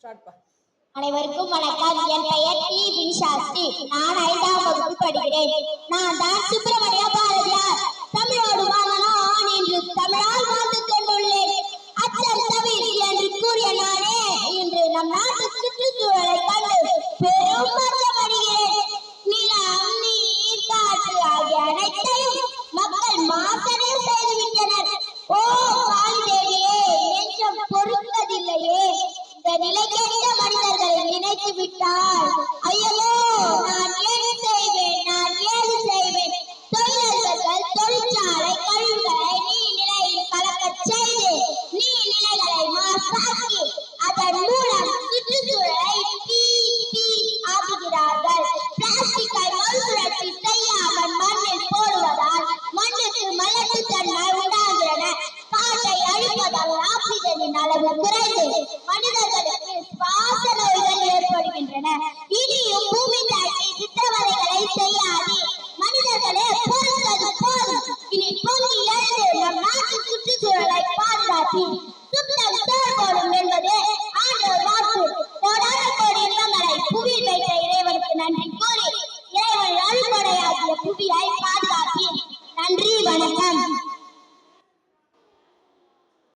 அனைவருக்கும் வணக்கம். என் பெயர் டி வின்சாஸ்தி. நான் 5ஆம் வகுப்பு படிக்கிறேன். நான் தான் சுப்பிரமணிய பாரதியார். தமிழோடு வாழலாம் என்று தமிழால் வாழ்ந்து கொண்டுள்ளேன். அச்சம் தவிர என்று கூறிய நானே இன்று நம் நாட்டு சுற்றுச்சூழலை கண்டு பெரும் அச்சமடைகிறேன். நிலம், நீர், காற்று ஆகிய அனைத்தையும் மக்கள் மாசடைய செய்துவிட்டனர். ஓ காளிதேவியே, நெஞ்சம் பொறுப்பதில்லையே. இந்த நிலைக்கேற்ற மனிதர்களை நினைத்து விட்டால் ஐயோ, நான் ஏது செய்வேன். தொழிலாளர்கள் தொழிற்சாலை கழிவுகளை நீர்நிலையில் கலக்கச் செய்து நீர்நிலைகளை மாசாக்கி அதன் மூலம் சுற்றுச்சூழலை ஆக்குகிறார்கள். பிளாஸ்டிக்கை மறுசுழற்சி செய்யாமல் மண்ணில் போடுவதால் மண்ணுக்கு மலட்டுத்தன்மை உண்டாகிறன. காற்றை அழிப்பதால் ஆக்சிஜனின் அளவு குறைந்து மனிதர்களுக்கு சுவாச நோய்கள் ஏற்படுகின்றன. இனியும் பூமி தாய்க்கு சித்திரவதைகளை செய்யாது. மனிதர்களே, பொறுத்தது போதும். இனி பொங்கி எழுந்து நம் நாட்டு சுற்றுச்சூழலை பாதுகாத்து சுத்தம் செயல்படும் என்பது ஆண்டோர் வாக்கு. கோடான கோடி இன்பங்களை புவியில் வைத்த இறைவனுக்கு நன்றி கூறி இறைவன் அருள்கொடையாகிய புவியை பாதுகாத்து நன்றி, வணக்கம்.